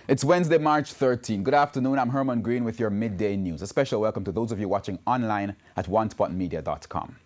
It's Wednesday, March 13. Good afternoon. I'm Herman Green with your midday news. A special welcome to those of you watching online at onespotmedia.com.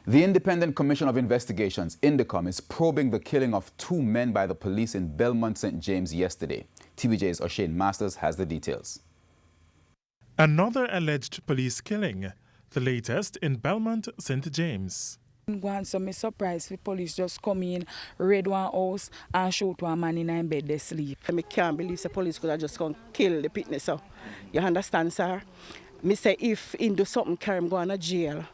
The Independent Commission of Investigations, INDECOM, is probing the killing of 2 men by the police in Belmont, St. James yesterday. TVJ's O'Shane Masters has the details. Another alleged police killing, the latest in Belmont, St. James. So me surprised the police just come in, raid one house and shoot one man in bed they sleep. I can't believe the police could have just gone kill the pitney, so you understand, sir? Me say if he do something, carry him go to jail.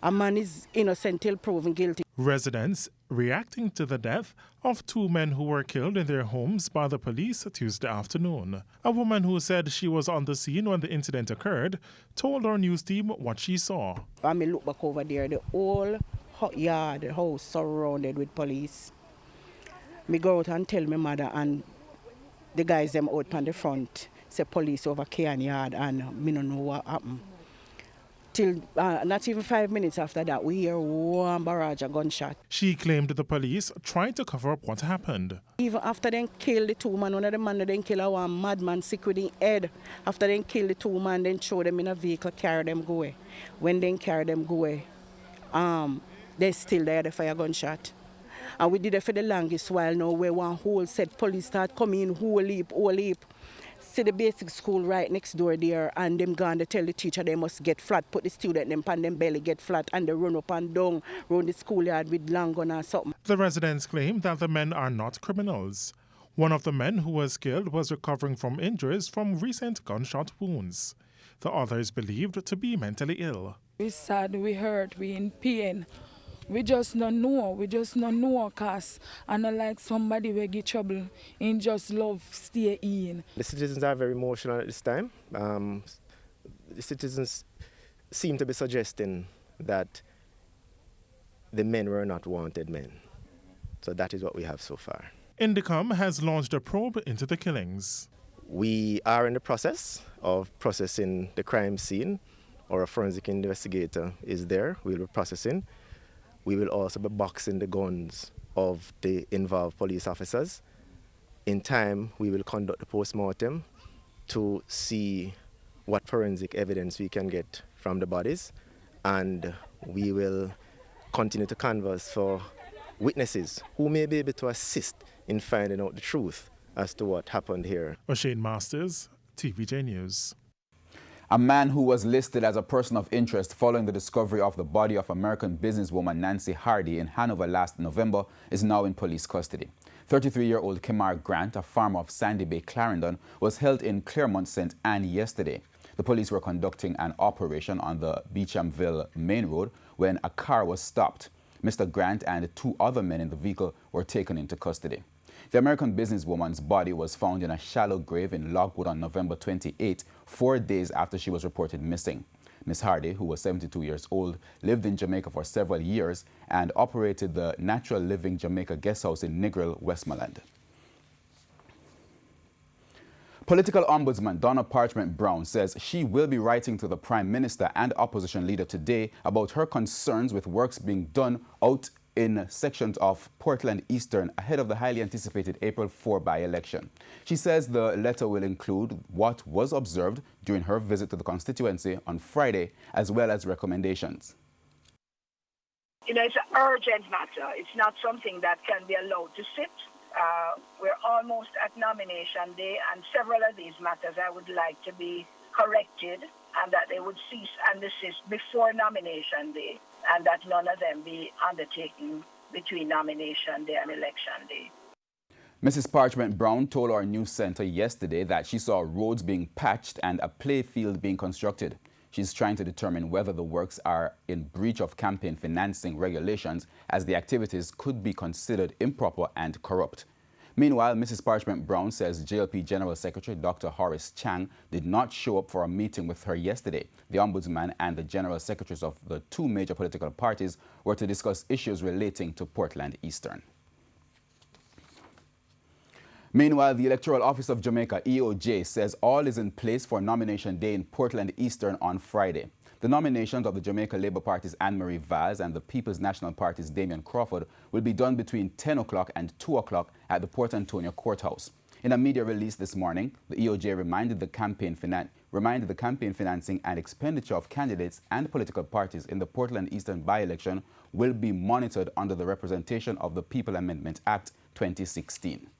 A man is innocent till proven guilty. Residents reacting to the death of 2 men who were killed in their homes by the police Tuesday afternoon. A woman who said she was on the scene when the incident occurred told our news team what she saw. I me look back over there, the whole hot yard, the house surrounded with police. Me go out and tell my mother and the guys them out on the front, say police over Kian yard, and me don't know what happened. Till not even 5 minutes after that, we hear one barrage of gunshot. She claimed the police tried to cover up what happened. Even after they killed the 2 men, one of the men they kill one madman sick with the head. After they killed the 2 men, then throw them in a vehicle, carry them go away. When they carry them go away, they still there the fire gunshot. And we did it for the longest while now, where one whole set police start coming in, whole heap. See the basic school right next door there, and them gone to tell the teacher they must get flat, put the student them pan them belly get flat, and they run up and down round the schoolyard with long gun or something. The residents claim that the men are not criminals. One of the men who was killed was recovering from injuries from recent gunshot wounds. The other is believed to be mentally ill. We sad, we hurt, we in pain. We just don't know, cause I not like somebody will get trouble and just love stay in. The citizens are very emotional at this time. The citizens seem to be suggesting that the men were not wanted men. So that is what we have so far. INDECOM has launched a probe into the killings. We are in the process of processing the crime scene. Our forensic investigator is there. We'll be processing. We will also be boxing the guns of the involved police officers. In time, we will conduct the post-mortem to see what forensic evidence we can get from the bodies, and we will continue to canvass for witnesses who may be able to assist in finding out the truth as to what happened here. O'Shane Masters, TVJ News. A man who was listed as a person of interest following the discovery of the body of American businesswoman Nancy Hardy in Hanover last November is now in police custody. 33-year-old Kimar Grant, a farmer of Sandy Bay, Clarendon, was held in Claremont St. Anne yesterday. The police were conducting an operation on the Beechamville Main Road when a car was stopped. Mr. Grant and 2 other men in the vehicle were taken into custody. The American businesswoman's body was found in a shallow grave in Lockwood on November 28, 4 days after she was reported missing. Ms. Hardy, who was 72 years old, lived in Jamaica for several years and operated the Natural Living Jamaica Guest House in Negril, Westmoreland. Political Ombudsman Donna Parchment Brown says she will be writing to the Prime Minister and opposition leader today about her concerns with works being done out in sections of Portland Eastern ahead of the highly anticipated April 4 by-election. She says the letter will include what was observed during her visit to the constituency on Friday, as well as recommendations. You know, it's an urgent matter. It's not something that can be allowed to sit. We're almost at nomination day, and several of these matters I would like to be corrected, and that they would cease and desist before nomination day, and that none of them be undertaken between nomination day and election day. Mrs. Parchment Brown told our news center yesterday that she saw roads being patched and a play field being constructed. She's trying to determine whether the works are in breach of campaign financing regulations, as the activities could be considered improper and corrupt. Meanwhile, Mrs. Parchment Brown says JLP General Secretary Dr. Horace Chang did not show up for a meeting with her yesterday. The Ombudsman and the General Secretaries of the 2 major political parties were to discuss issues relating to Portland Eastern. Meanwhile, the Electoral Office of Jamaica, EOJ, says all is in place for nomination day in Portland Eastern on Friday. The nominations of the Jamaica Labour Party's AnnMarie Vyse and the People's National Party's Damien Crawford will be done between 10 o'clock and 2 o'clock at the Port Antonio Courthouse. In a media release this morning, the EOJ reminded the campaign financing and expenditure of candidates and political parties in the Portland Eastern by-election will be monitored under the Representation of the People Amendment Act 2016.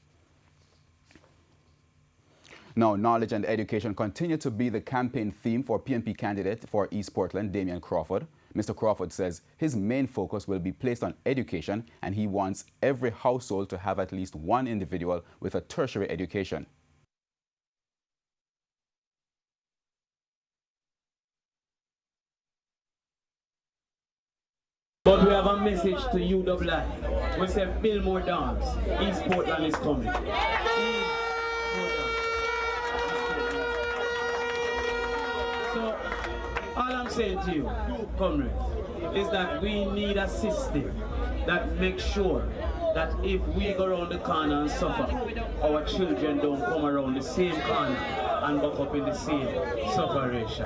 Now, knowledge and education continue to be the campaign theme for PNP candidate for East Portland, Damien Crawford. Mr. Crawford says his main focus will be placed on education, and he wants every household to have at least one individual with a tertiary education. But we have a message to UWI. We say, build more dams. East Portland is coming. So, all I'm saying to you, comrades, is that we need a system that makes sure that if we go around the corner and suffer, our children don't come around the same corner and buck up in the same sufferation.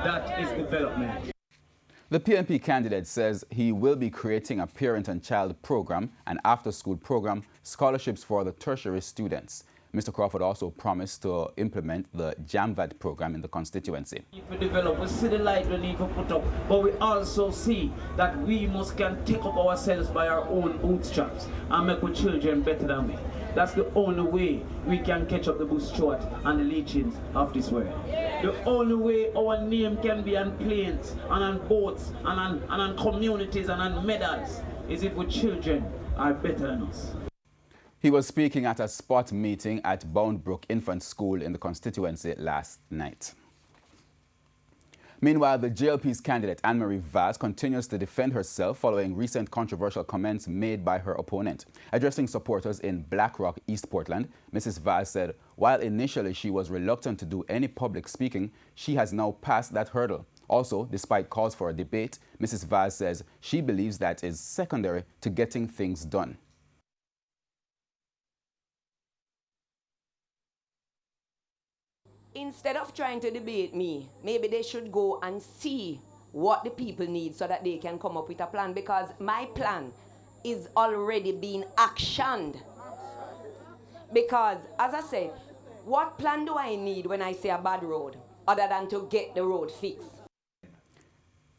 That is development. The PNP candidate says he will be creating a parent and child program, an after-school program, scholarships for the tertiary students. Mr. Crawford also promised to implement the JAMVAT program in the constituency. If we develop, we see the light we need to put up, but we also see that we can take up ourselves by our own bootstraps and make our children better than we. That's the only way we can catch up the bushshot and the leechings of this world. The only way our name can be on planes and on boats and on communities and on medals is if our children are better than us. He was speaking at a spot meeting at Bound Brook Infant School in the constituency last night. Meanwhile, the JLP's candidate AnnMarie Vyse continues to defend herself following recent controversial comments made by her opponent. Addressing supporters in Black Rock, East Portland, Mrs. Vyse said while initially she was reluctant to do any public speaking, she has now passed that hurdle. Also, despite calls for a debate, Mrs. Vyse says she believes that is secondary to getting things done. Instead of trying to debate me, maybe they should go and see what the people need so that they can come up with a plan, because my plan is already being actioned. Because, as I said, what plan do I need when I say a bad road, other than to get the road fixed?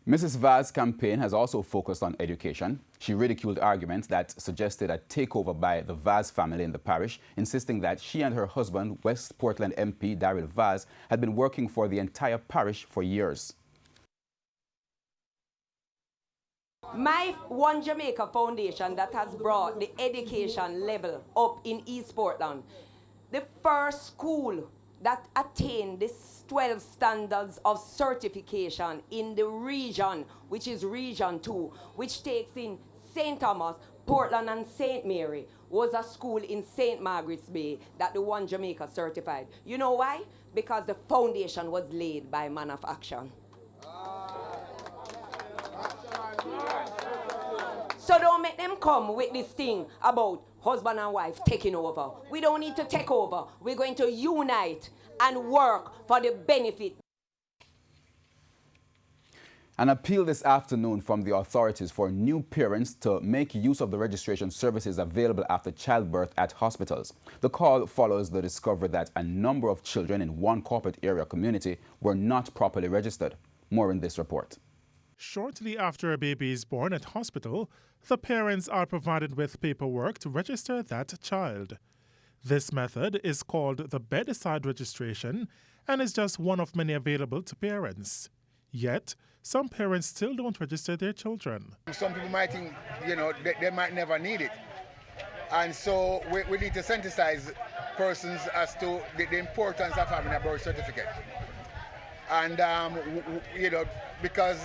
Mrs. Vyse's campaign has also focused on education. She ridiculed arguments that suggested a takeover by the Vyse family in the parish, insisting that she and her husband, West Portland MP Daryl Vyse, had been working for the entire parish for years. My One Jamaica Foundation that has brought the education level up in East Portland, the first school that attained the 12 standards of certification in the region, which is Region 2, which takes in St. Thomas, Portland, and St. Mary, was a school in St. Margaret's Bay that the One Jamaica certified. You know why? Because the foundation was laid by man of action. So don't make them come with this thing about husband and wife taking over. We don't need to take over. We're going to unite and work for the benefit. An appeal this afternoon from the authorities for new parents to make use of the registration services available after childbirth at hospitals. The call follows the discovery that a number of children in one corporate area community were not properly registered. More in this report. Shortly after a baby is born at hospital, the parents are provided with paperwork to register that child. This method is called the bedside registration and is just one of many available to parents. Yet, some parents still don't register their children. Some people might think, they might never need it. And so we need to sensitize persons as to the importance of having a birth certificate. And, because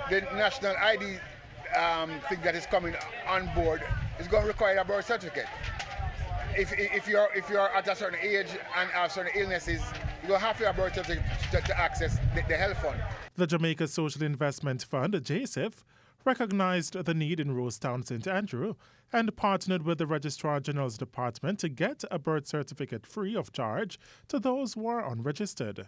the national ID thing that is coming on board is going to require a birth certificate. If you're at a certain age and have certain illnesses, you don't have to have a birth certificate to access the health fund. The Jamaica Social Investment Fund, JSIF, recognized the need in Rosetown, St. Andrew, and partnered with the Registrar General's Department to get a birth certificate free of charge to those who are unregistered.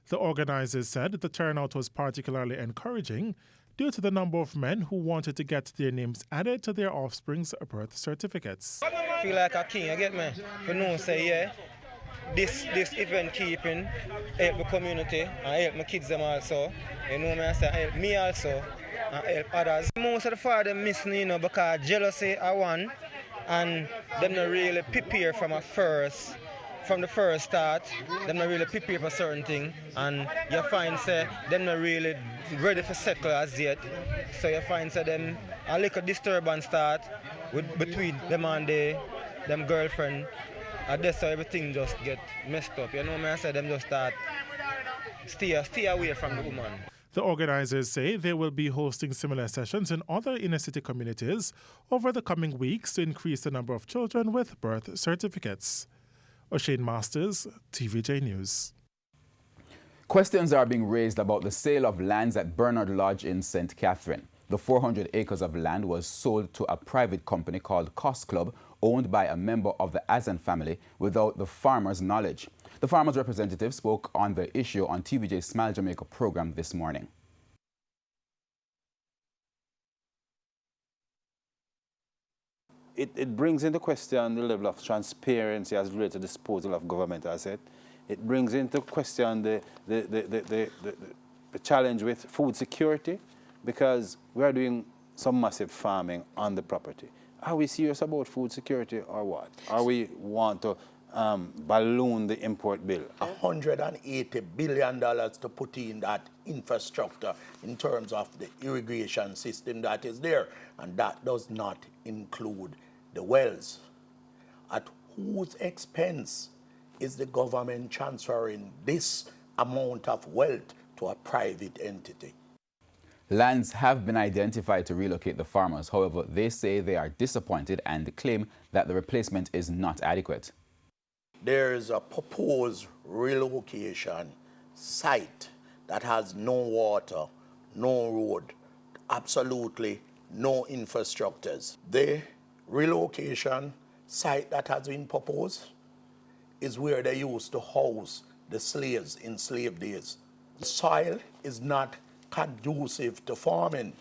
The organizers said the turnout was particularly encouraging due to the number of men who wanted to get their names added to their offspring's birth certificates. I feel like a king, you get me? For no say, yeah, this event keeping help the community and help my kids them also. You know me, I say help me also and help others. Most of the father missing, you know, because jealousy are one and them not really prepare from the first start, them not really prepare for certain things, and you find say them not really ready for settle as yet. So you find say them a little disturbance start between them and them girlfriend, and that's how everything just get messed up. You know me, I say them just start stay away from the woman. The organizers say they will be hosting similar sessions in other inner-city communities over the coming weeks to increase the number of children with birth certificates. O'Shane Masters, TVJ News. Questions are being raised about the sale of lands at Bernard Lodge in St. Catherine. The 400 acres of land was sold to a private company called Cost Club, owned by a member of the Azan family, without the farmers' knowledge. The farmers' representative spoke on the issue on TVJ's Smile Jamaica program this morning. It brings into question the level of transparency as related to disposal of government asset. It brings into question the challenge with food security, because we are doing some massive farming on the property. Are we serious about food security or what? Are we want to balloon the import bill? $180 billion to put in that infrastructure in terms of the irrigation system that is there, and that does not include the wells. At whose expense is the government transferring this amount of wealth to a private entity? Lands have been identified to relocate the farmers. However, they say they are disappointed and claim that the replacement is not adequate. There is a proposed relocation site that has no water, no road, absolutely no infrastructures. The relocation site that has been proposed is where they used to house the slaves in slave days. The soil is not conducive to farming.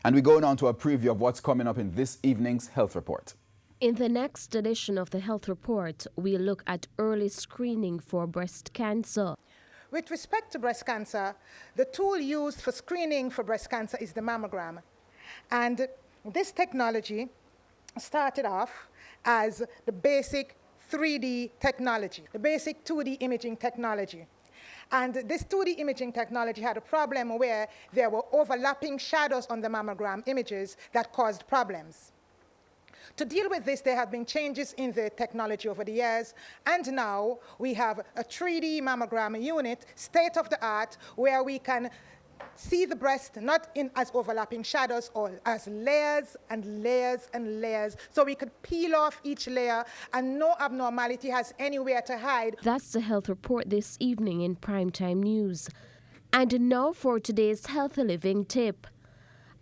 And we go on to a preview of what's coming up in this evening's health report. In the next edition of the health report, we look at early screening for breast cancer. With respect to breast cancer, the tool used for screening for breast cancer is the mammogram. And this technology started off as the basic 3D technology, the basic 2D imaging technology. And this 2D imaging technology had a problem where there were overlapping shadows on the mammogram images that caused problems. To deal with this, there have been changes in the technology over the years, and now we have a 3D mammogram unit, state-of-the-art, where we can see the breast not in as overlapping shadows or as layers and layers and layers, so we could peel off each layer and no abnormality has anywhere to hide. That's the health report this evening in Primetime News. And now for today's healthy living tip.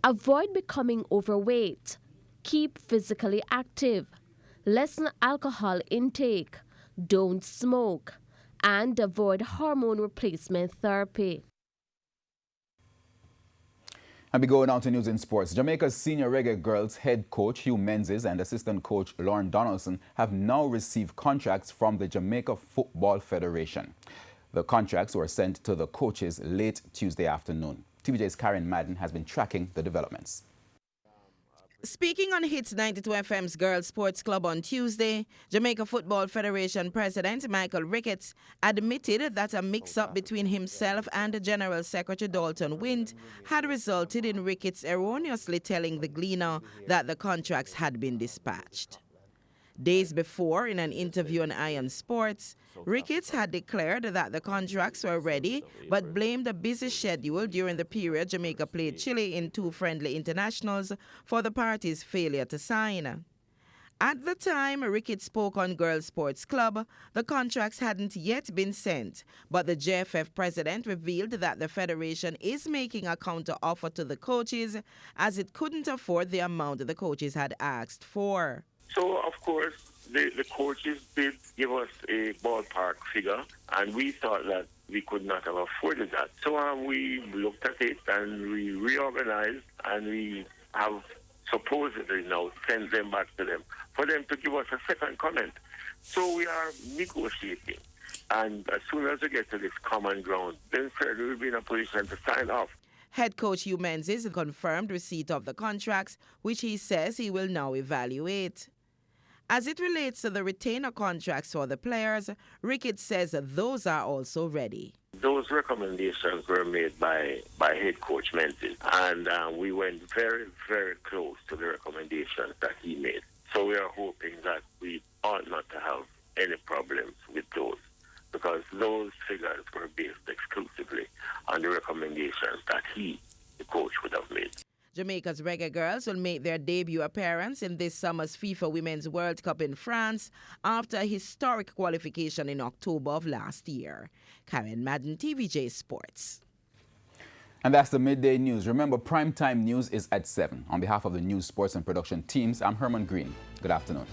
Avoid becoming overweight. Keep physically active. Lessen alcohol intake. Don't smoke. And avoid hormone replacement therapy. And we go now to news in sports. Jamaica's senior reggae girls head coach Hugh Menzies and assistant coach Lauren Donaldson have now received contracts from the Jamaica Football Federation. The contracts were sent to the coaches late Tuesday afternoon. TVJ's Karen Madden has been tracking the developments. Speaking on Hits 92 FM's Girls Sports Club on Tuesday, Jamaica Football Federation President Michael Ricketts admitted that a mix-up between himself and General Secretary Dalton Wint had resulted in Ricketts erroneously telling the Gleaner that the contracts had been dispatched. Days before, in an interview on Iron Sports, Ricketts had declared that the contracts were ready, but blamed a busy schedule during the period Jamaica played Chile in 2 friendly internationals for the parties' failure to sign. At the time Ricketts spoke on Girls Sports Club, the contracts hadn't yet been sent, but the JFF president revealed that the federation is making a counter-offer to the coaches as it couldn't afford the amount the coaches had asked for. So, of course, the coaches did give us a ballpark figure, and we thought that we could not have afforded that. So we looked at it and we reorganized, and we have supposedly now sent them back to them for them to give us a second comment. So we are negotiating, and as soon as we get to this common ground, then certainly we'll be in a position to sign off. Head coach Hugh Menzies confirmed receipt of the contracts, which he says he will now evaluate. As it relates to the retainer contracts for the players, Ricketts says those are also ready. Those recommendations were made by head coach Menzies, and we went very, very close to the recommendations that he made. So we are hoping that we ought not to have any problems with those, because those figures were based exclusively on the recommendations that he, the coach, would have made. Jamaica's Reggae Girls will make their debut appearance in this summer's FIFA Women's World Cup in France after a historic qualification in October of last year. Karen Madden, TVJ Sports. And that's the Midday News. Remember, primetime news is at 7. On behalf of the news, sports, and production teams, I'm Herman Green. Good afternoon.